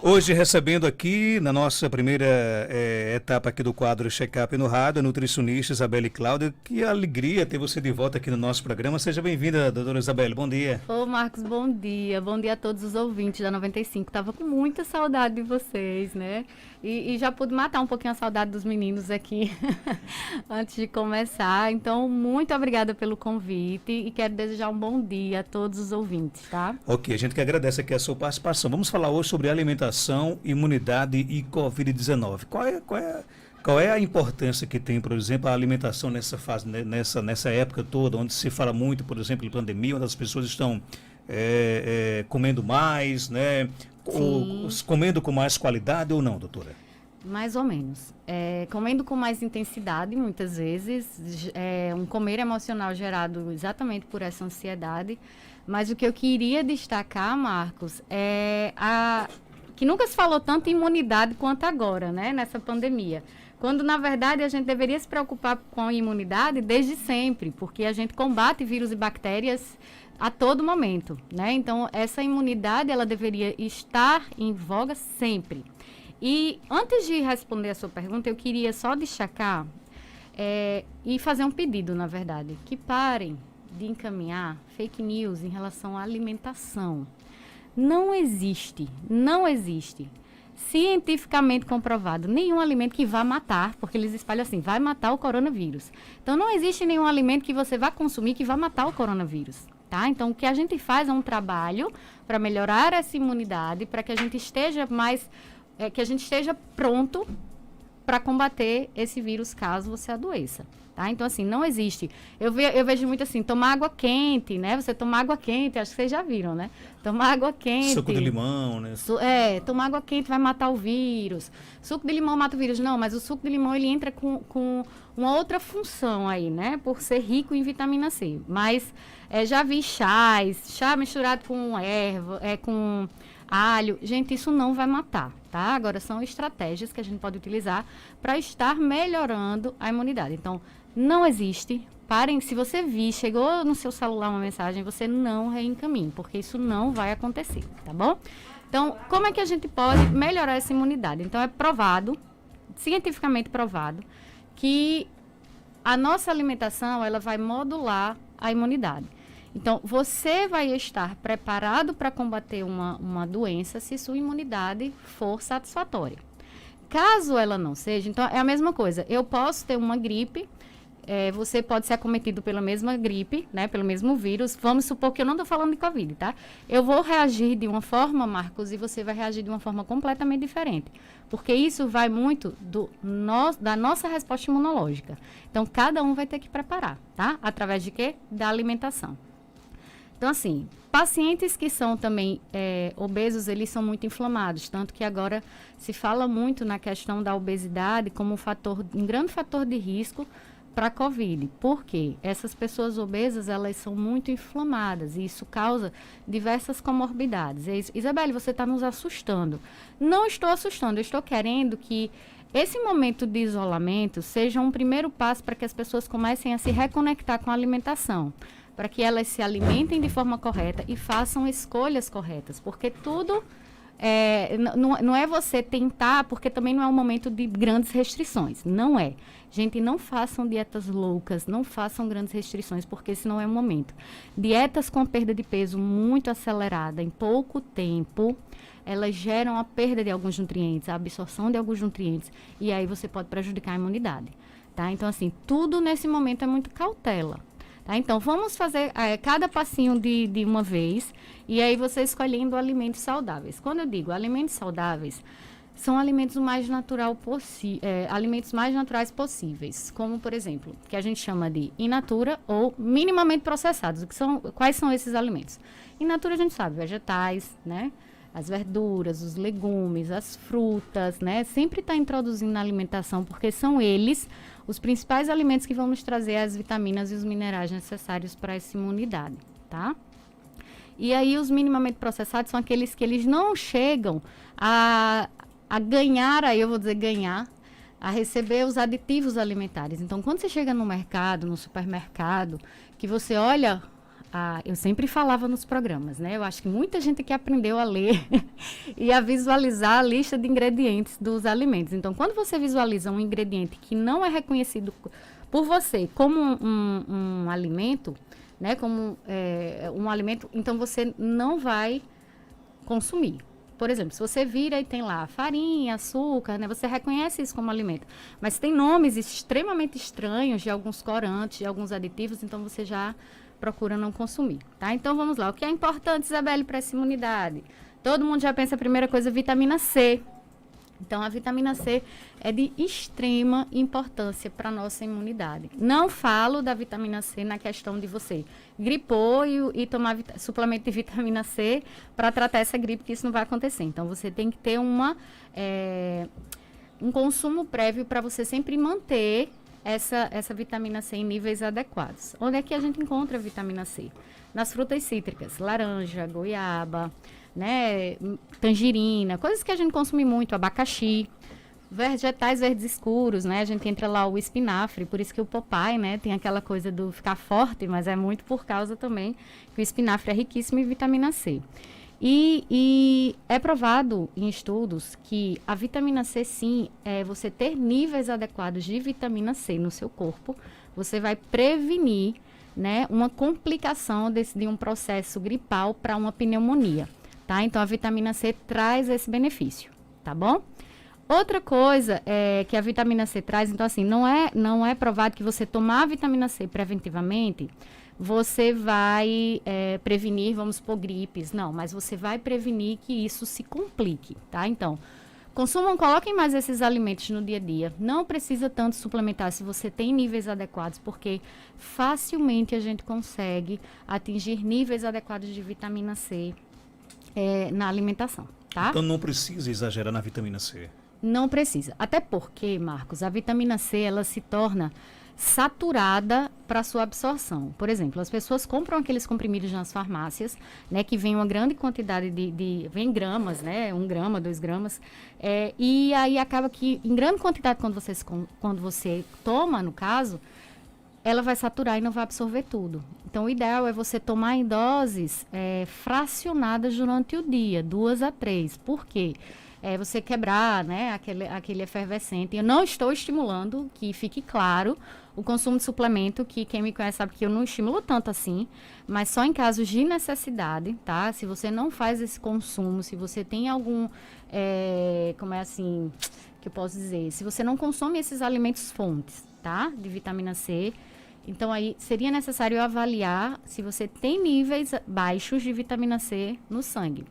Hoje recebendo aqui, na nossa primeira etapa aqui do quadro Check-up no Rádio, a nutricionista Isabelle Cláudia. Que alegria ter você de volta aqui no nosso programa. Seja bem-vinda, doutora Isabelle. Bom dia. Ô, Marcos, bom dia. Bom dia a todos os ouvintes da 95. Tava com muita saudade de vocês, né? E já pude matar um pouquinho a saudade dos meninos aqui antes de começar. Então, muito obrigada pelo convite e quero desejar um bom dia a todos os ouvintes, tá? Ok, a gente que agradece aqui a sua participação. Vamos falar hoje sobre alimentação, imunidade e Covid-19. Qual é a importância que tem, por exemplo, a alimentação nessa fase, nessa época toda, onde se fala muito, por exemplo, de pandemia, onde as pessoas estão comendo mais, né? Ou comendo com mais qualidade ou não, doutora? Mais ou menos. Comendo com mais intensidade, muitas vezes, um comer emocional gerado exatamente por essa ansiedade. Mas o que eu queria destacar, Marcos, é que nunca se falou tanto em imunidade quanto agora, né, nessa pandemia. Quando, na verdade, a gente deveria se preocupar com a imunidade desde sempre, porque a gente combate vírus e bactérias a todo momento, né? Então, essa imunidade, ela deveria estar em voga sempre. E, antes de responder a sua pergunta, eu queria só destacar e fazer um pedido, na verdade, que parem de encaminhar fake news em relação à alimentação. Não existe cientificamente comprovado nenhum alimento que vá matar, porque eles espalham assim, vai matar o coronavírus. Então, não existe nenhum alimento que você vá consumir que vá matar o coronavírus, tá? Então, o que a gente faz é um trabalho para melhorar essa imunidade, para que a gente esteja que a gente esteja pronto para combater esse vírus caso você adoeça. Tá? Então, assim, não existe. Eu vejo muito assim, tomar água quente, né? Você tomar água quente, acho que vocês já viram, né? Tomar água quente. Suco de limão, né? Tomar água quente vai matar o vírus. Suco de limão mata o vírus. Não, mas o suco de limão, ele entra com uma outra função aí, né? Por ser rico em vitamina C. Mas já vi chá misturado com erva, com alho. Gente, isso não vai matar, tá? Agora, são estratégias que a gente pode utilizar para estar melhorando a imunidade. Então, não existe. Parem, se você chegou no seu celular uma mensagem, você não reencaminhe, porque isso não vai acontecer, tá bom? Então, como é que a gente pode melhorar essa imunidade? Então, é provado, cientificamente provado, que a nossa alimentação, ela vai modular a imunidade. Então, você vai estar preparado para combater uma doença se sua imunidade for satisfatória. Caso ela não seja, então é a mesma coisa. Eu posso ter uma gripe, você pode ser acometido pela mesma gripe, né, pelo mesmo vírus. Vamos supor que eu não estou falando de Covid, tá? Eu vou reagir de uma forma, Marcos, e você vai reagir de uma forma completamente diferente. Porque isso vai muito da nossa resposta imunológica. Então, cada um vai ter que preparar, tá? Através de quê? Da alimentação. Então, assim, pacientes que são também obesos, eles são muito inflamados, tanto que agora se fala muito na questão da obesidade como um grande fator de risco para a Covid. Por quê? Essas pessoas obesas, elas são muito inflamadas e isso causa diversas comorbidades. Isabelle, você está nos assustando. Não estou assustando, eu estou querendo que esse momento de isolamento seja um primeiro passo para que as pessoas comecem a se reconectar com a alimentação, para que elas se alimentem de forma correta e façam escolhas corretas, porque tudo não é você tentar, porque também não é um momento de grandes restrições, não é. Gente, não façam dietas loucas, não façam grandes restrições, porque esse não é o momento. Dietas com perda de peso muito acelerada, em pouco tempo, elas geram a perda de alguns nutrientes, a absorção de alguns nutrientes, e aí você pode prejudicar a imunidade, tá? Então, assim, tudo nesse momento é muito cautela. Tá? Então, vamos fazer cada passinho de uma vez e aí você escolhendo alimentos saudáveis. Quando eu digo alimentos saudáveis, são alimentos alimentos mais naturais possíveis, como, por exemplo, que a gente chama de in natura ou minimamente processados. Quais são esses alimentos? In natura a gente sabe, vegetais, né? As verduras, os legumes, as frutas, né? Sempre está introduzindo na alimentação, porque são eles os principais alimentos que vão nos trazer as vitaminas e os minerais necessários para essa imunidade, tá? E aí os minimamente processados são aqueles que eles não chegam a ganhar, aí eu vou dizer ganhar, a receber os aditivos alimentares. Então, quando você chega no mercado, no supermercado, que você olha eu sempre falava nos programas, né? Eu acho que muita gente que aprendeu a ler e a visualizar a lista de ingredientes dos alimentos. Então, quando você visualiza um ingrediente que não é reconhecido por você como um alimento, né? Como um alimento, então você não vai consumir. Por exemplo, se você vira e tem lá farinha, açúcar, né? Você reconhece isso como alimento. Mas tem nomes extremamente estranhos de alguns corantes, de alguns aditivos, então você já procura não consumir, tá? Então vamos lá. O que é importante, Isabelle, para essa imunidade? Todo mundo já pensa a primeira coisa, vitamina C. Então, a vitamina C é de extrema importância para a nossa imunidade. Não falo da vitamina C na questão de você gripou e tomar suplemento de vitamina C para tratar essa gripe, que isso não vai acontecer. Então, você tem que ter um consumo prévio para você sempre manter essa vitamina C em níveis adequados. Onde é que a gente encontra a vitamina C? Nas frutas cítricas, laranja, goiaba, né, tangerina, coisas que a gente consome muito, abacaxi, vegetais verdes escuros, né, a gente entra lá o espinafre, por isso que o Popeye, né, tem aquela coisa do ficar forte, mas é muito por causa também que o espinafre é riquíssimo em vitamina C. E é provado em estudos que a vitamina C, sim, você ter níveis adequados de vitamina C no seu corpo, você vai prevenir, né, uma complicação de um processo gripal para uma pneumonia. Tá? Então, a vitamina C traz esse benefício, tá bom? Outra coisa que a vitamina C traz, então assim, não é provado que você tomar a vitamina C preventivamente, você vai prevenir, vamos supor, gripes. Não, mas você vai prevenir que isso se complique, tá? Então, coloquem mais esses alimentos no dia a dia. Não precisa tanto suplementar se você tem níveis adequados, porque facilmente a gente consegue atingir níveis adequados de vitamina C na alimentação, tá? Então não precisa exagerar na vitamina C. Não precisa. Até porque, Marcos, a vitamina C, ela se torna saturada para sua absorção. Por exemplo, as pessoas compram aqueles comprimidos nas farmácias, né, que vem uma grande quantidade vem gramas, né, 1 grama, 2 gramas, e aí acaba que em grande quantidade quando você toma, no caso, ela vai saturar e não vai absorver tudo. Então, o ideal é você tomar em doses fracionadas durante o dia, 2 a 3. Por quê? Você quebrar, né, aquele efervescente. Eu não estou estimulando, que fique claro, o consumo de suplemento, que quem me conhece sabe que eu não estimulo tanto assim, mas só em casos de necessidade, tá? Se você não faz esse consumo, se você tem algum, como é assim, que eu posso dizer, se você não consome esses alimentos fontes, tá? De vitamina C, então aí seria necessário avaliar se você tem níveis baixos de vitamina C no sangue.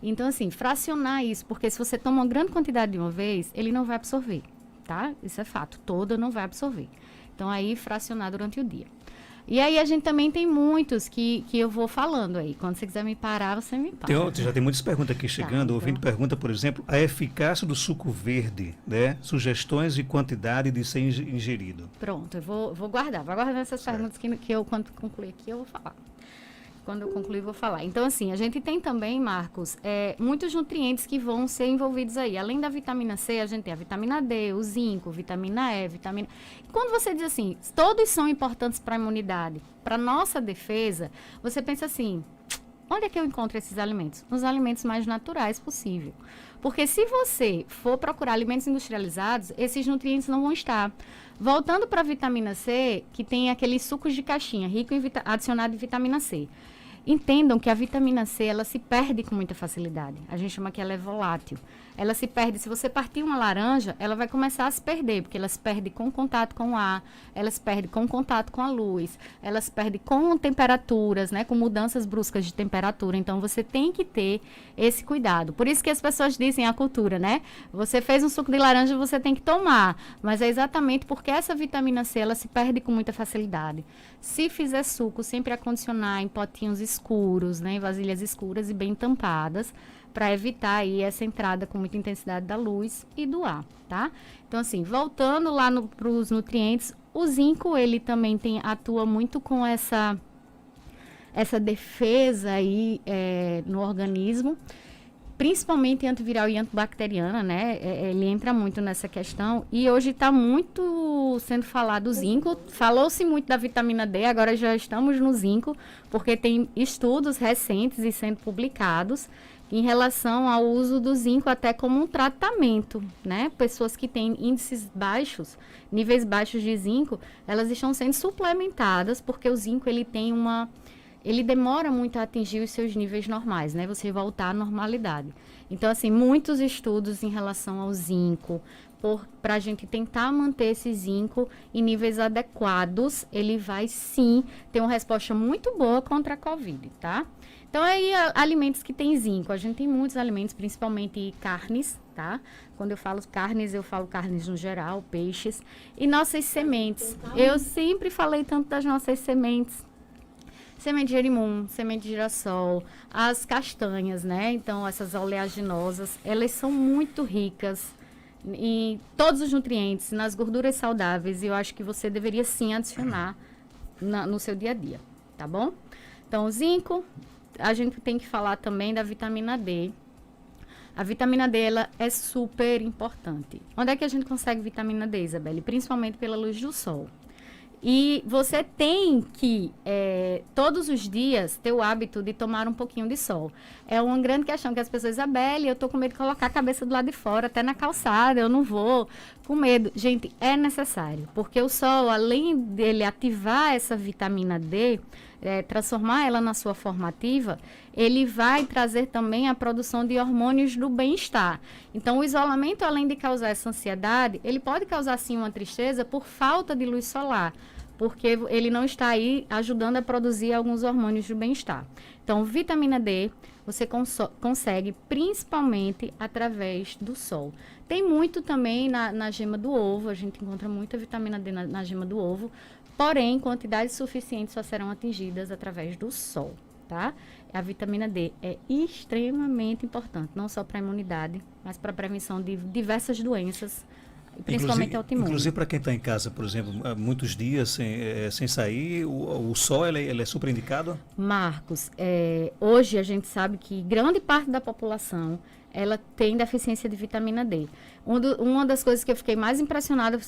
Então, assim, fracionar isso, porque se você toma uma grande quantidade de uma vez, ele não vai absorver, tá? Isso é fato, toda não vai absorver. Então, aí, fracionar durante o dia. E aí, a gente também tem muitos que eu vou falando aí. Quando você quiser me parar, você me para. Já tem muitas perguntas aqui chegando. Então. O ouvinte pergunta, por exemplo, a eficácia do suco verde, né? Sugestões de quantidade de ser ingerido. Pronto, eu vou guardar. Vou guardar essas perguntas que eu, quando concluir aqui, eu vou falar. Quando eu concluir, vou falar. Então, assim, a gente tem também, Marcos, muitos nutrientes que vão ser envolvidos aí. Além da vitamina C, a gente tem a vitamina D, o zinco, vitamina E, vitamina... E quando você diz assim, todos são importantes para a imunidade, para nossa defesa, você pensa assim, onde é que eu encontro esses alimentos? Nos alimentos mais naturais possível. Porque se você for procurar alimentos industrializados, esses nutrientes não vão estar. Voltando para a vitamina C, que tem aqueles sucos de caixinha, rico em adicionado de vitamina C. Entendam que a vitamina C, ela se perde com muita facilidade. A gente chama que ela é volátil. Ela se perde, se você partir uma laranja, ela vai começar a se perder, porque ela se perde com contato com o ar, ela se perde com contato com a luz, ela se perde com temperaturas, né, com mudanças bruscas de temperatura. Então, você tem que ter esse cuidado. Por isso que as pessoas dizem a cultura, né? Você fez um suco de laranja, você tem que tomar. Mas é exatamente porque essa vitamina C, ela se perde com muita facilidade. Se fizer suco, sempre acondicionar em potinhos escuros, né, em vasilhas escuras e bem tampadas, para evitar aí essa entrada com muita intensidade da luz e do ar, tá? Então, assim, voltando lá para os nutrientes, o zinco, ele também atua muito com essa defesa aí no organismo. principalmente antiviral e antibacteriana, né? Ele entra muito nessa questão. E hoje está muito sendo falado o zinco. Falou-se muito da vitamina D, agora já estamos no zinco, porque tem estudos recentes e sendo publicados em relação ao uso do zinco até como um tratamento, né? Pessoas que têm índices baixos, níveis baixos de zinco, elas estão sendo suplementadas, porque o zinco ele demora muito a atingir os seus níveis normais, né? Você voltar à normalidade. Então, assim, muitos estudos em relação ao zinco, para a gente tentar manter esse zinco em níveis adequados, ele vai sim ter uma resposta muito boa contra a Covid, tá? Então, aí, alimentos que tem zinco. A gente tem muitos alimentos, principalmente carnes, tá? Quando eu falo carnes no geral, peixes. E nossas sementes. Eu sempre falei tanto das nossas sementes. Semente de gerimum, semente de girassol, as castanhas, né? Então, essas oleaginosas, elas são muito ricas em todos os nutrientes, nas gorduras saudáveis. E eu acho que você deveria, sim, adicionar no seu dia a dia, tá bom? Então, o zinco, a gente tem que falar também da vitamina D. A vitamina D, ela é super importante. Onde é que a gente consegue vitamina D, Isabelle? Principalmente pela luz do sol. E você tem que, todos os dias, ter o hábito de tomar um pouquinho de sol. É uma grande questão que as pessoas, Isabelle, eu estou com medo de colocar a cabeça do lado de fora, até na calçada, eu não vou, com medo. Gente, é necessário, porque o sol, além dele ativar essa vitamina D, transformar ela na sua forma ativa, ele vai trazer também a produção de hormônios do bem-estar. Então, o isolamento, além de causar essa ansiedade, ele pode causar, sim, uma tristeza por falta de luz solar, porque ele não está aí ajudando a produzir alguns hormônios do bem-estar. Então, vitamina D, você consegue principalmente através do sol. Tem muito também na gema do ovo, a gente encontra muita vitamina D na gema do ovo, porém, quantidades suficientes só serão atingidas através do sol, tá? A vitamina D é extremamente importante, não só para a imunidade, mas para a prevenção de diversas doenças, principalmente autoimunes. Inclusive para quem está em casa, por exemplo, há muitos dias sem sair, o sol ele é super indicado? Marcos, hoje a gente sabe que grande parte da população ela tem deficiência de vitamina D. Uma das coisas que eu fiquei mais impressionada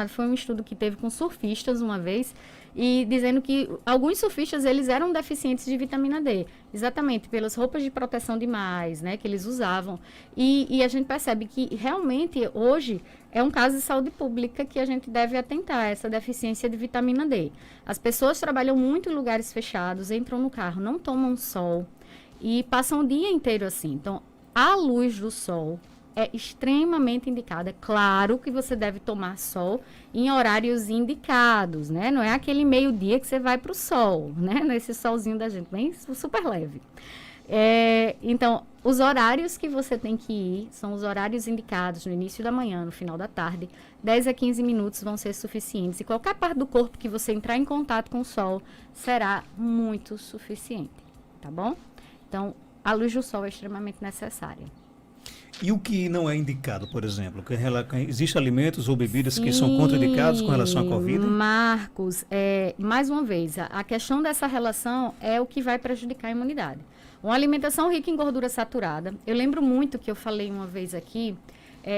foi um estudo que teve com surfistas uma vez, e dizendo que alguns surfistas, eles eram deficientes de vitamina D, exatamente pelas roupas de proteção demais, né, que eles usavam. E a gente percebe que realmente hoje é um caso de saúde pública que a gente deve atentar, essa deficiência de vitamina D. As pessoas trabalham muito em lugares fechados, entram no carro, não tomam sol e passam o dia inteiro assim. Então, a luz do sol é extremamente indicada. É claro que você deve tomar sol em horários indicados, né? Não é aquele meio-dia que você vai para o sol, né? Nesse solzinho da gente, bem super leve. Então, os horários que você tem que ir são os horários indicados no início da manhã, no final da tarde. 10 a 15 minutos vão ser suficientes. E qualquer parte do corpo que você entrar em contato com o sol será muito suficiente, tá bom? Então, a luz do sol é extremamente necessária. E o que não é indicado, por exemplo? Existem alimentos ou bebidas que são contraindicados com relação à Covid? Marcos, mais uma vez, a questão dessa relação é o que vai prejudicar a imunidade. Uma alimentação rica em gordura saturada. Eu lembro muito que eu falei uma vez aqui,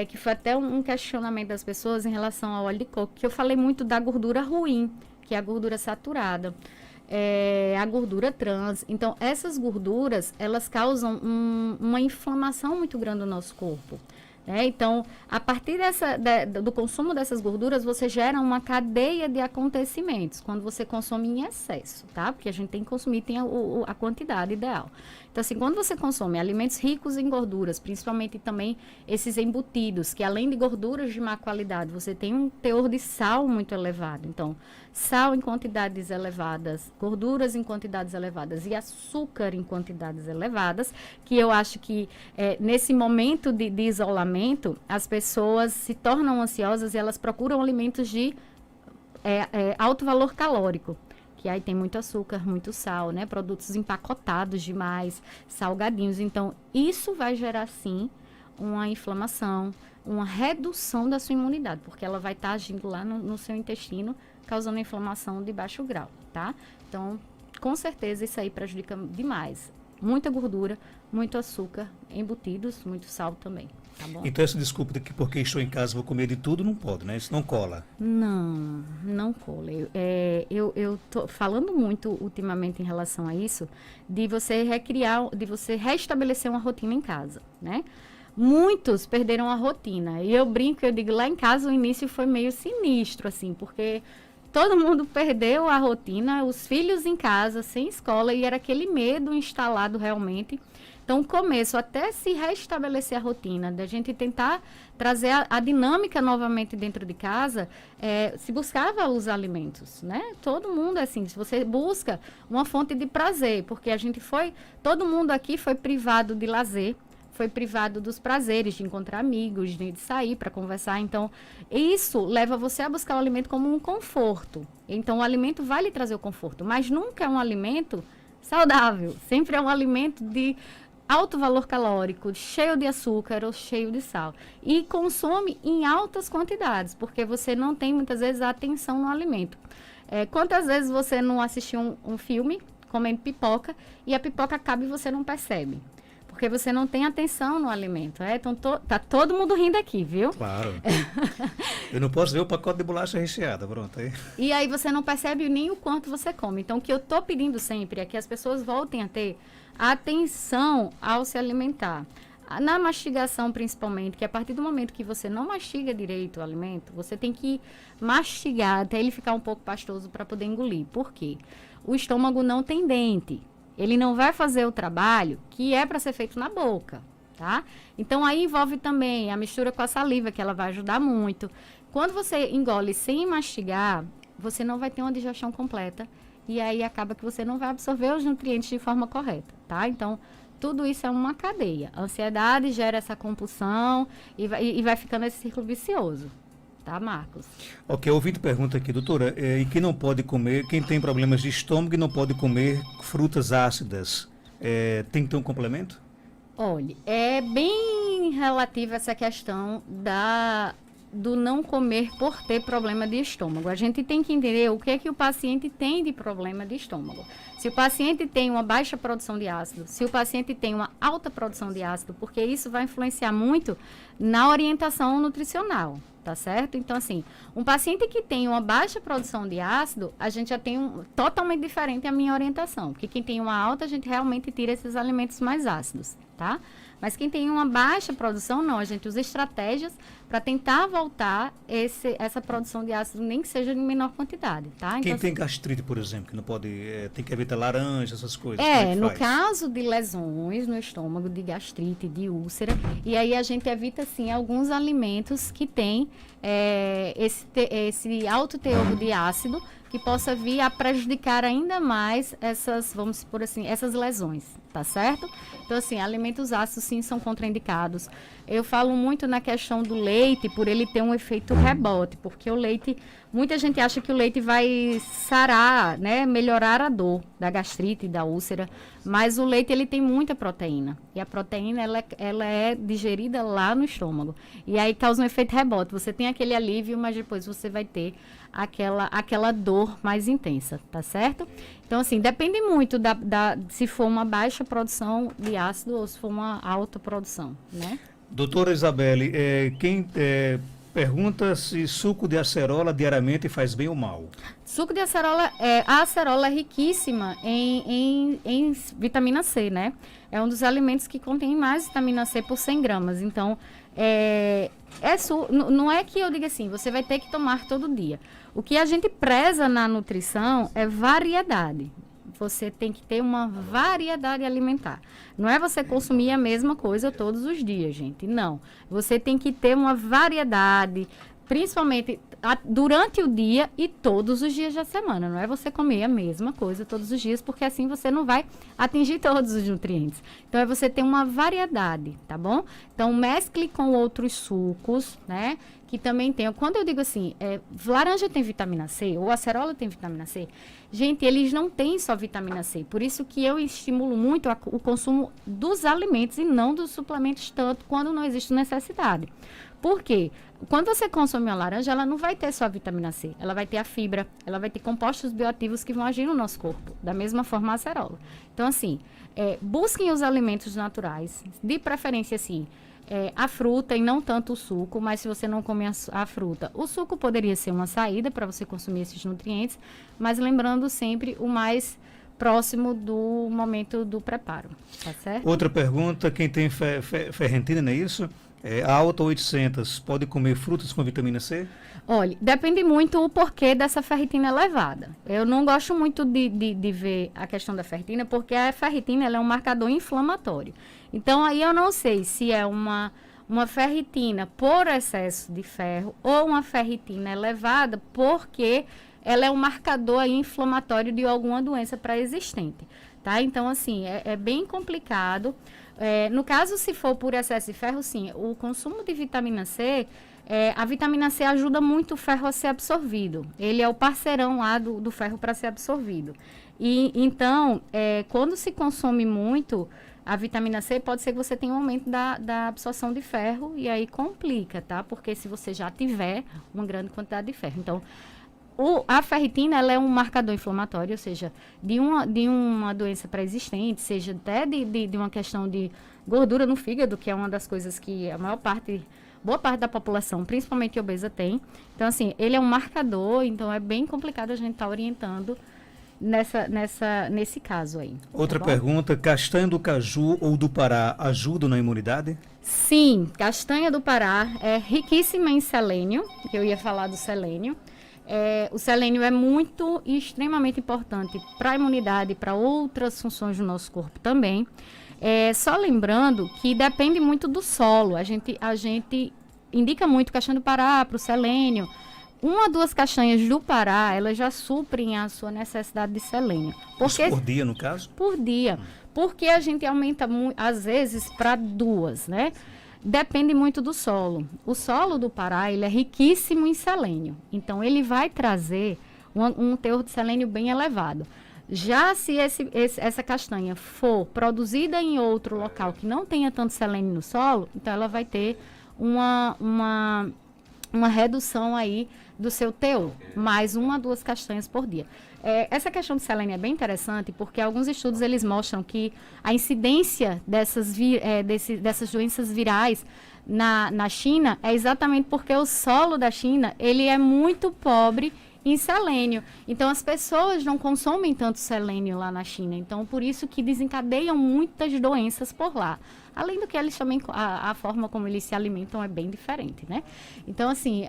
que foi até um questionamento das pessoas em relação ao óleo de coco, que eu falei muito da gordura ruim, que é a gordura saturada. A gordura trans. Então, essas gorduras, elas causam uma inflamação muito grande no nosso corpo. Então, a partir do consumo dessas gorduras, você gera uma cadeia de acontecimentos, quando você consome em excesso, tá? Porque a gente tem que consumir, tem a quantidade ideal. Então, assim, quando você consome alimentos ricos em gorduras, principalmente também esses embutidos, que além de gorduras de má qualidade, você tem um teor de sal muito elevado. Então, sal em quantidades elevadas, gorduras em quantidades elevadas e açúcar em quantidades elevadas, que eu acho que nesse momento de isolamento, as pessoas se tornam ansiosas e elas procuram alimentos de alto valor calórico. Que aí tem muito açúcar, muito sal, né? Produtos empacotados demais, salgadinhos. Então, isso vai gerar, sim, uma inflamação, uma redução da sua imunidade, porque ela vai estar agindo lá no seu intestino, causando inflamação de baixo grau, tá? Então, com certeza, isso aí prejudica demais. muita gordura, muito açúcar, embutidos, muito sal também, tá bom? Então essa desculpa de que porque estou em casa vou comer de tudo não pode, né? Isso não cola. Não cola. Eu tô falando muito ultimamente em relação a isso, de você de você restabelecer uma rotina em casa, né? Muitos perderam a rotina. E eu brinco, eu digo, lá em casa o início foi meio sinistro, assim, porque todo mundo perdeu a rotina, os filhos em casa, sem escola, e era aquele medo instalado realmente. Então, o começo, até se restabelecer a rotina, da gente tentar trazer a dinâmica novamente dentro de casa, se buscava os alimentos, né? Todo mundo, assim, se você busca uma fonte de prazer, porque todo mundo aqui foi privado de lazer, foi privado dos prazeres de encontrar amigos, de sair para conversar. Então, isso leva você a buscar o alimento como um conforto. Então, o alimento vai lhe trazer o conforto, mas nunca é um alimento saudável. Sempre é um alimento de alto valor calórico, cheio de açúcar ou cheio de sal. E consome em altas quantidades, porque você não tem, muitas vezes, a atenção no alimento. Quantas vezes você não assistiu um filme comendo pipoca e a pipoca acaba e você não percebe? Porque você não tem atenção no alimento. Então, tá todo mundo rindo aqui, viu? Claro. Eu não posso ver o pacote de bolacha recheada, pronto. Aí. E aí você não percebe nem o quanto você come. Então, o que eu estou pedindo sempre é que as pessoas voltem a ter atenção ao se alimentar. Na mastigação, principalmente, que a partir do momento que você não mastiga direito o alimento, você tem que mastigar até ele ficar um pouco pastoso para poder engolir. Por quê? O estômago não tem dente. Ele não vai fazer o trabalho que é para ser feito na boca, tá? Então, aí envolve também a mistura com a saliva, que ela vai ajudar muito. Quando você engole sem mastigar, você não vai ter uma digestão completa. E aí acaba que você não vai absorver os nutrientes de forma correta, tá? Então, tudo isso é uma cadeia. A ansiedade gera essa compulsão e vai ficando esse círculo vicioso. Tá, Marcos? Ok, o ouvinte pergunta aqui, doutora, e quem não pode comer, quem tem problemas de estômago e não pode comer frutas ácidas, tem que ter um complemento? Olha, é bem relativa essa questão do não comer por ter problema de estômago. A gente tem que entender o que é que o paciente tem de problema de estômago. Se o paciente tem uma baixa produção de ácido, se o paciente tem uma alta produção de ácido, porque isso vai influenciar muito na orientação nutricional. Tá certo? Então, assim, um paciente que tem uma baixa produção de ácido, a gente já tem totalmente diferente a minha orientação. Porque quem tem uma alta, a gente realmente tira esses alimentos mais ácidos, tá? Mas quem tem uma baixa produção, não. A gente usa estratégias para tentar voltar essa produção de ácido, nem que seja em menor quantidade, tá? Então, quem tem gastrite, por exemplo, que não pode, tem que evitar laranja, essas coisas. No caso de lesões no estômago, de gastrite, de úlcera, e aí a gente evita, sim, alguns alimentos que têm esse alto teor de ácido, que possa vir a prejudicar ainda mais vamos supor assim, essas lesões, tá certo? Então, assim, alimentos ácidos, sim, são contraindicados. Eu falo muito na questão do leite, por ele ter um efeito rebote, porque o leite, muita gente acha que o leite vai sarar, né, melhorar a dor da gastrite, da úlcera, mas o leite, ele tem muita proteína, e a proteína, ela é digerida lá no estômago, e aí causa um efeito rebote. Você tem aquele alívio, mas depois você vai ter aquela dor mais intensa, tá certo? Então, assim, depende muito se for uma baixa produção de ácido ou se for uma alta produção, né? Doutora Isabelle, quem pergunta se suco de acerola diariamente faz bem ou mal? Suco de acerola, a acerola é riquíssima em vitamina C, né? É um dos alimentos que contém mais vitamina C por 100 gramas. Então, não é que eu diga assim, você vai ter que tomar todo dia. O que a gente preza na nutrição é variedade. Você tem que ter uma variedade alimentar. Não é você consumir a mesma coisa todos os dias, gente. Não. Você tem que ter uma variedade, principalmente durante o dia e todos os dias da semana. Não é você comer a mesma coisa todos os dias, porque assim você não vai atingir todos os nutrientes. Então, é você ter uma variedade, tá bom? Então, mescle com outros sucos, né? Que também tem. Quando eu digo assim, laranja tem vitamina C, ou acerola tem vitamina C, gente, eles não têm só vitamina C. Por isso que eu estimulo muito o consumo dos alimentos e não dos suplementos, tanto quando não existe necessidade. Por quê? Quando você consome uma laranja, ela não vai ter só a vitamina C, ela vai ter a fibra, ela vai ter compostos bioativos que vão agir no nosso corpo, da mesma forma a acerola. Então, assim, busquem os alimentos naturais, de preferência, assim, a fruta e não tanto o suco, mas se você não come a fruta, o suco poderia ser uma saída para você consumir esses nutrientes, mas lembrando sempre o mais próximo do momento do preparo, tá certo? Outra pergunta, quem tem ferritina, não é isso? A Alta 800 pode comer frutas com vitamina C? Olha, depende muito o porquê dessa ferritina elevada. Eu não gosto muito de ver a questão da ferritina, porque a ferritina ela é um marcador inflamatório. Então, aí eu não sei se é uma ferritina por excesso de ferro ou uma ferritina elevada porque ela é um marcador aí inflamatório de alguma doença pré-existente, tá? Então, assim, é bem complicado. No caso, se for por excesso de ferro, sim, o consumo de vitamina C, a vitamina C ajuda muito o ferro a ser absorvido. Ele é o parceirão lá do ferro para ser absorvido. E, então, quando se consome muito a vitamina C, pode ser que você tenha um aumento da absorção de ferro e aí complica, tá? Porque se você já tiver uma grande quantidade de ferro. Então, a ferritina ela é um marcador inflamatório, ou seja, de uma doença pré-existente, seja até de uma questão de gordura no fígado, que é uma das coisas que boa parte da população, principalmente obesa, tem. Então, assim, ele é um marcador, então é bem complicado a gente estar orientando nesse caso aí. Outra tá pergunta, castanha do caju ou do Pará ajuda na imunidade? Sim, castanha do Pará é riquíssima em selênio, que eu ia falar do selênio. O selênio é muito e extremamente importante para a imunidade e para outras funções do nosso corpo também. Só lembrando que depende muito do solo. A gente indica muito castanha do Pará para o selênio. 1 a 2 castanhas do Pará, elas já suprem a sua necessidade de selênio. Isso por dia, no caso? Por dia. Porque a gente aumenta, às vezes, para 2, né? Depende muito do solo. O solo do Pará, ele é riquíssimo em selênio. Então, ele vai trazer um teor de selênio bem elevado. Já se essa castanha for produzida em outro local que não tenha tanto selênio no solo, então ela vai ter uma redução aí do seu teor, mais 1 a 2 castanhas por dia. Essa questão de selênio é bem interessante porque alguns estudos eles mostram que a incidência dessas doenças virais na China é exatamente porque o solo da China ele é muito pobre em selênio. Então, as pessoas não consomem tanto selênio lá na China. Então, por isso que desencadeiam muitas doenças por lá. Além do que eles também, a forma como eles se alimentam é bem diferente, né? Então, assim,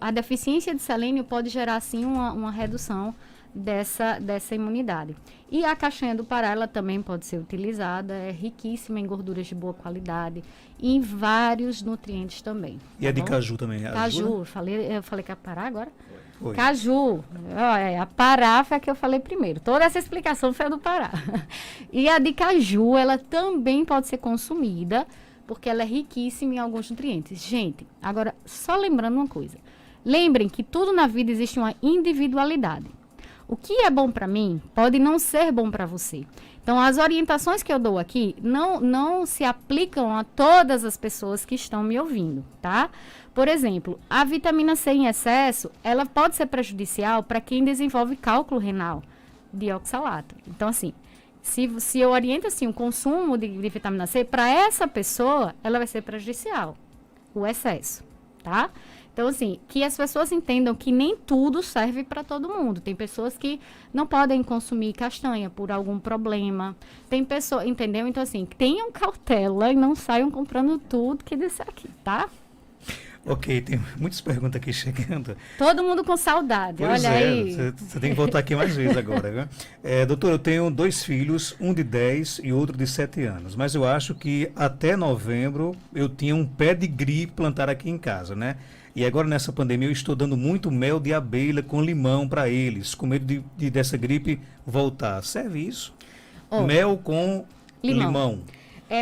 a deficiência de selênio pode gerar, sim, uma redução dessa imunidade. E a castanha do Pará, ela também pode ser utilizada, é riquíssima em gorduras de boa qualidade e em vários nutrientes também. E a de caju também ajuda? Caju, eu falei que é Pará agora? Foi. Caju, a Pará foi a que eu falei primeiro. Toda essa explicação foi a do Pará. E a de caju, ela também pode ser consumida, porque ela é riquíssima em alguns nutrientes. Gente, agora, só lembrando uma coisa. Lembrem que tudo na vida existe uma individualidade. O que é bom para mim pode não ser bom para você. Então, as orientações que eu dou aqui não se aplicam a todas as pessoas que estão me ouvindo, tá? Por exemplo, a vitamina C em excesso, ela pode ser prejudicial para quem desenvolve cálculo renal de oxalato. Então, assim, se eu oriento assim, o consumo de vitamina C, para essa pessoa, ela vai ser prejudicial, o excesso, tá? Então, assim, que as pessoas entendam que nem tudo serve para todo mundo. Tem pessoas que não podem consumir castanha por algum problema. Tem pessoas, entendeu? Então, assim, tenham cautela e não saiam comprando tudo que disser aqui, tá? Ok, tem muitas perguntas aqui chegando. Todo mundo com saudade, Pois olha aí. Você tem que voltar aqui mais vezes agora, viu? Doutor, eu tenho 2 filhos, um de 10 e outro de 7 anos, mas eu acho que até novembro eu tinha um pedigree plantar aqui em casa, né? E agora nessa pandemia eu estou dando muito mel de abelha com limão para eles, com medo dessa gripe voltar. Serve isso? Mel com limão.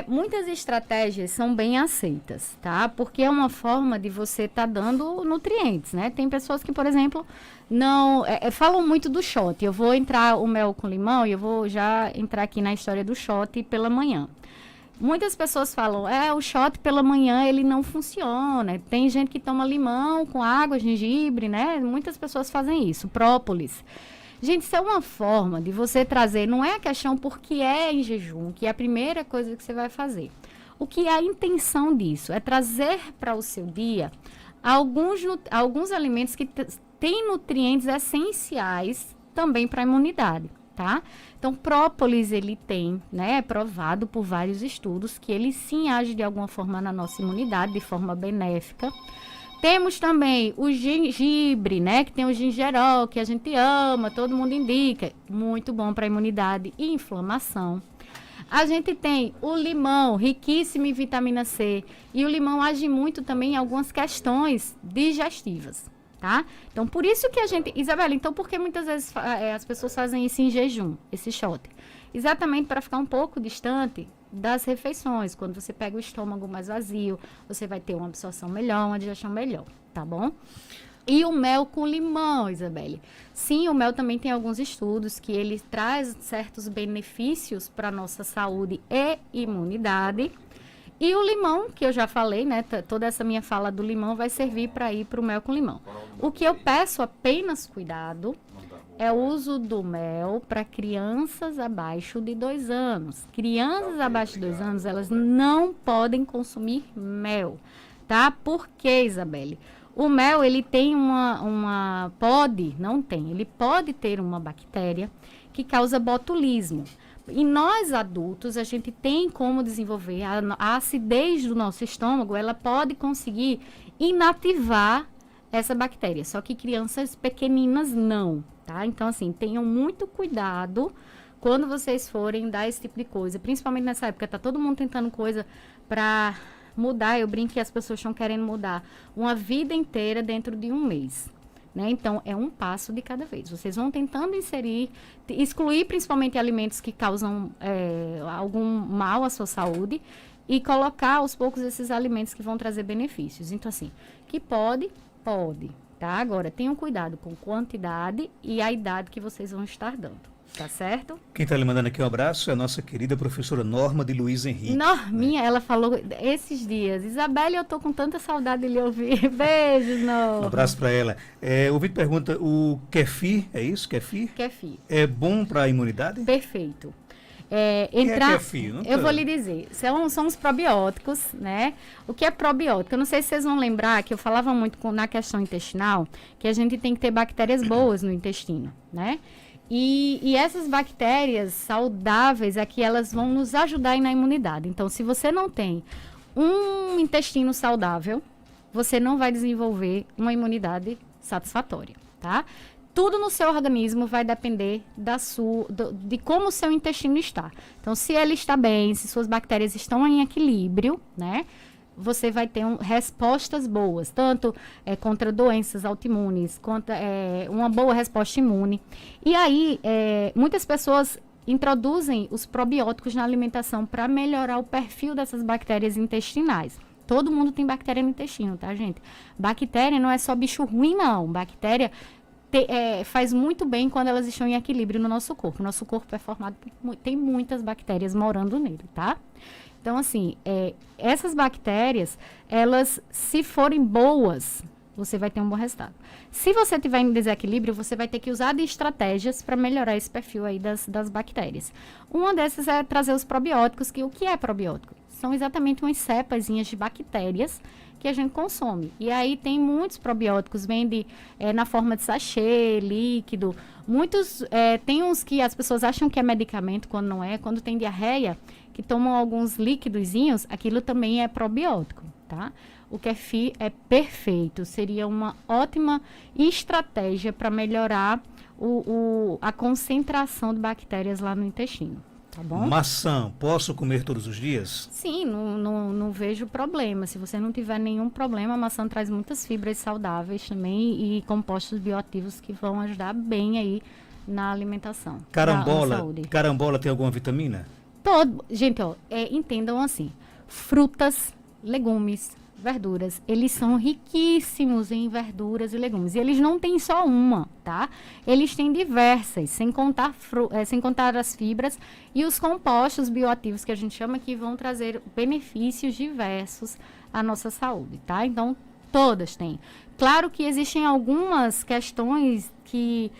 Muitas estratégias são bem aceitas, tá? Porque é uma forma de você estar dando nutrientes, né? Tem pessoas que, por exemplo, não falam muito do shot. Eu vou entrar o mel com limão e eu vou já entrar aqui na história do shot pela manhã. Muitas pessoas falam, o shot pela manhã ele não funciona. Tem gente que toma limão com água, gengibre, né? Muitas pessoas fazem isso, própolis. Gente, isso é uma forma de você trazer, não é a questão porque é em jejum, que é a primeira coisa que você vai fazer. O que é a intenção disso? É trazer para o seu dia alguns alimentos que têm nutrientes essenciais também para a imunidade, tá? Então, própolis, ele tem, né, é provado por vários estudos que ele sim age de alguma forma na nossa imunidade, de forma benéfica. Temos também o gengibre, né, que tem o gingerol, que a gente ama, todo mundo indica, muito bom para a imunidade e inflamação. A gente tem o limão, riquíssimo em vitamina C, e o limão age muito também em algumas questões digestivas, tá? Então, por isso que a gente... Isabela, então por que muitas vezes as pessoas fazem isso em jejum, esse shot? Exatamente para ficar um pouco distante das refeições. Quando você pega o estômago mais vazio, você vai ter uma absorção melhor, uma digestão melhor, tá bom? E o mel com limão, Isabelle. Sim, o mel também tem alguns estudos que ele traz certos benefícios para a nossa saúde e imunidade. E o limão, que eu já falei, né? Toda essa minha fala do limão vai servir para ir para o mel com limão. O que eu peço apenas cuidado é o uso do mel para crianças abaixo de 2 anos. Crianças abaixo de 2 anos, elas não podem consumir mel, tá? Por quê, Isabelle? O mel, ele tem ele pode ter uma bactéria que causa botulismo. E nós adultos, a gente tem como desenvolver a acidez do nosso estômago, ela pode conseguir inativar essa bactéria. Só que crianças pequeninas não, tá? Então, assim, tenham muito cuidado quando vocês forem dar esse tipo de coisa. Principalmente nessa época, tá todo mundo tentando coisa para mudar. Eu brinco que as pessoas estão querendo mudar uma vida inteira dentro de um mês. Né? Então, é um passo de cada vez. Vocês vão tentando excluir principalmente alimentos que causam algum mal à sua saúde e colocar aos poucos esses alimentos que vão trazer benefícios. Então, assim, que pode, tá? Agora, tenham cuidado com quantidade e a idade que vocês vão estar dando. Tá certo? Quem está lhe mandando aqui um abraço é a nossa querida professora Norma de Luiz Henrique. Norminha, ela falou esses dias. Isabelle, eu tô com tanta saudade de lhe ouvir. Beijos, Norma. Um abraço para ela. O Vitor pergunta, o kefir, é isso? Kefir? Kefir. É bom para a imunidade? Perfeito. Kefir? Eu vou lhe dizer, são os probióticos, né? O que é probiótico? Eu não sei se vocês vão lembrar que eu falava muito na questão intestinal, que a gente tem que ter bactérias boas no intestino, né? E essas bactérias saudáveis aqui, elas vão nos ajudar aí na imunidade. Então, se você não tem um intestino saudável, você não vai desenvolver uma imunidade satisfatória, tá? Tudo no seu organismo vai depender de como o seu intestino está. Então, se ele está bem, se suas bactérias estão em equilíbrio, né? Você vai ter respostas boas, tanto contra doenças autoimunes, contra uma boa resposta imune. E aí, muitas pessoas introduzem os probióticos na alimentação para melhorar o perfil dessas bactérias intestinais. Todo mundo tem bactéria no intestino, tá, gente? Bactéria não é só bicho ruim, não. Bactéria faz muito bem quando elas estão em equilíbrio no nosso corpo. Nosso corpo é formado tem muitas bactérias morando nele, tá? Então, assim, essas bactérias, elas, se forem boas, você vai ter um bom resultado. Se você tiver em desequilíbrio, você vai ter que usar de estratégias para melhorar esse perfil aí das bactérias. Uma dessas é trazer os probióticos, que o que é probiótico? São exatamente umas cepazinhas de bactérias que a gente consome. E aí tem muitos probióticos, vende na forma de sachê, líquido. Muitos, tem uns que as pessoas acham que é medicamento, quando não é. Quando tem diarreia, que tomam alguns líquidozinhos, aquilo também é probiótico, tá? O kefir é perfeito, seria uma ótima estratégia para melhorar a concentração de bactérias lá no intestino. Tá bom? Maçã, posso comer todos os dias? Sim, não vejo problema. Se você não tiver nenhum problema, a maçã traz muitas fibras saudáveis também e compostos bioativos que vão ajudar bem aí na alimentação. Carambola, na saúde. carambola tem alguma vitamina? Gente, entendam assim, frutas, legumes, verduras, eles são riquíssimos em verduras e legumes. E eles não têm só uma, tá? Eles têm diversas, sem contar as fibras e os compostos bioativos que a gente chama, que vão trazer benefícios diversos à nossa saúde, tá? Então, todas têm. Claro que existem algumas questões que,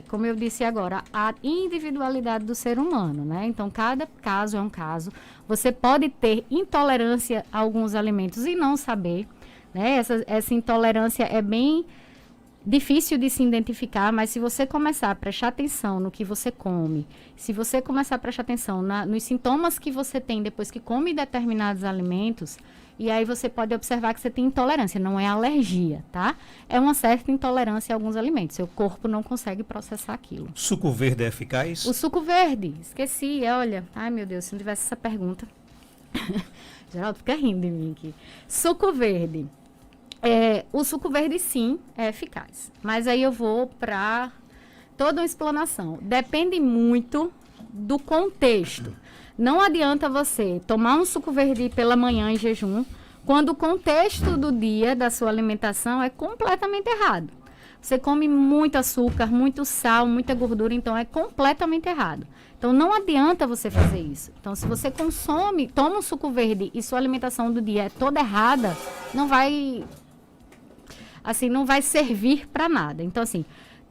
como eu disse agora, a individualidade do ser humano, né? Então, cada caso é um caso. Você pode ter intolerância a alguns alimentos e não saber, né? Essa intolerância é bem difícil de se identificar, mas se você começar a prestar atenção no que você come, se você começar a prestar atenção nos sintomas que você tem depois que come determinados alimentos, e aí você pode observar que você tem intolerância, não é alergia, tá? É uma certa intolerância a alguns alimentos. Seu corpo não consegue processar aquilo. Suco verde é eficaz? O suco verde, esqueci, olha. Ai, meu Deus, se não tivesse essa pergunta. Geraldo fica rindo de mim aqui. Suco verde. O suco verde, sim, é eficaz. Mas aí eu vou para toda uma explanação. Depende muito do contexto. Não adianta você tomar um suco verde pela manhã em jejum, quando o contexto do dia da sua alimentação é completamente errado. Você come muito açúcar, muito sal, muita gordura, então é completamente errado. Então não adianta você fazer isso. Então se você toma um suco verde e sua alimentação do dia é toda errada, não vai servir para nada. Então assim,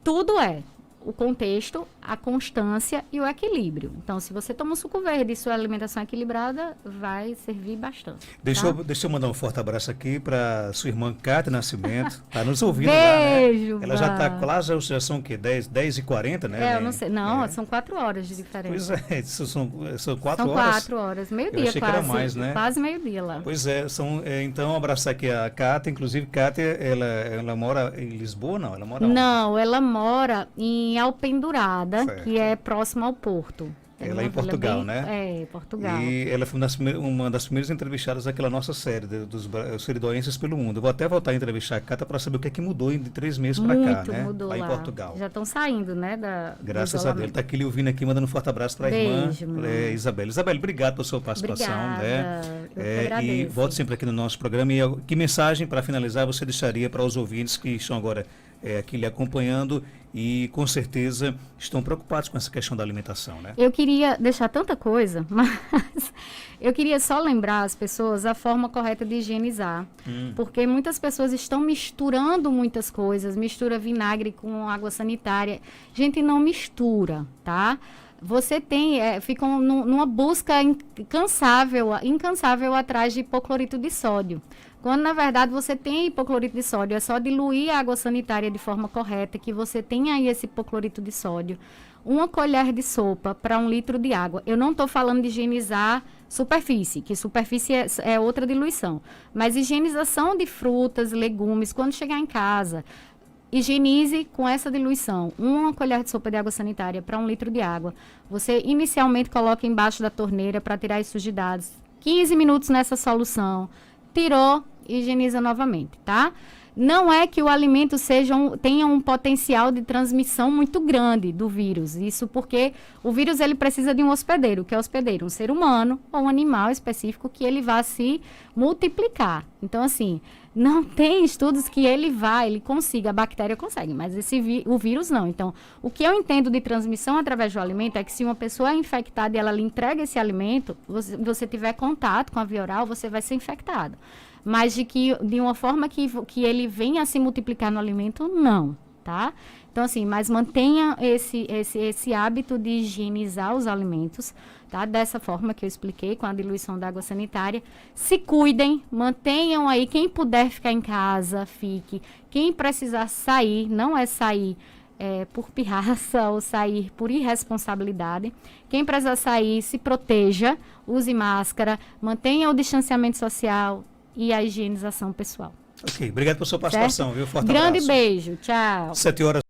tudo é o contexto, a constância e o equilíbrio. Então, se você toma um suco verde e sua alimentação é equilibrada, vai servir bastante. Deixa eu mandar um forte abraço aqui para sua irmã Cátia Nascimento. Está nos ouvindo Beijo, lá, né? Ela já está quase, já são o quê? 10h40, né? Eu não sei. Não, são 4 horas de diferença. Pois é, são 4 são horas. São 4 horas, meio-dia quase. Que era mais, né? Quase meio-dia lá. Pois é, então abraçar aqui a Cátia. Inclusive, Cátia, ela mora em Lisboa, não? Ela mora onde? Não, ela mora em Alpendurada, certo. Que é próximo ao Porto. Ela é em Portugal, né? Portugal. E ela foi uma das primeiras entrevistadas daquela nossa série, dos Seridoenses pelo Mundo. Eu vou até voltar a entrevistar a Cata para saber o que é que mudou de 3 meses para cá, né? Mudou lá em Portugal. Já estão saindo, né? Graças a Deus. Está aqui lhe ouvindo aqui, mandando um forte abraço para a irmã Isabela. Isabela, obrigado pela sua participação. Obrigada. Eu agradeço. E volte sempre aqui no nosso programa. E que mensagem, para finalizar, você deixaria para os ouvintes que estão agora aqui lhe acompanhando e com certeza estão preocupados com essa questão da alimentação, né? Eu queria deixar tanta coisa, mas eu queria só lembrar as pessoas a forma correta de higienizar, porque muitas pessoas estão misturando muitas coisas, mistura vinagre com água sanitária. Gente, não mistura, tá? Você ficam numa busca incansável atrás de hipoclorito de sódio. Quando, na verdade, você tem hipoclorito de sódio, é só diluir a água sanitária de forma correta que você tem aí esse hipoclorito de sódio. 1 colher de sopa para 1 litro de água. Eu não estou falando de higienizar superfície, que superfície é outra diluição. Mas higienização de frutas, legumes, quando chegar em casa, higienize com essa diluição. 1 colher de sopa de água sanitária para 1 litro de água. Você inicialmente coloca embaixo da torneira para tirar as sujidades. 15 minutos nessa solução. Tirou, higieniza novamente, tá? Não é que o alimento tenha um potencial de transmissão muito grande do vírus. Isso porque o vírus ele precisa de um hospedeiro. O que é hospedeiro? Um ser humano ou um animal específico que ele vá se multiplicar. Então, assim, não tem estudos que ele consiga. A bactéria consegue, mas o vírus não. Então, o que eu entendo de transmissão através do alimento é que se uma pessoa é infectada e ela lhe entrega esse alimento, você tiver contato com a via oral, você vai ser infectado. Mas de uma forma que ele venha a se multiplicar no alimento, não, tá? Então, assim, mas mantenha esse hábito de higienizar os alimentos, tá? Dessa forma que eu expliquei, com a diluição da água sanitária. Se cuidem, mantenham aí, quem puder ficar em casa, fique. Quem precisar sair, não é sair por pirraça ou sair por irresponsabilidade. Quem precisar sair, se proteja, use máscara, mantenha o distanciamento social e a higienização pessoal. Ok, obrigado pela sua participação, viu? Forte Grande abraço. beijo, tchau. 7 horas.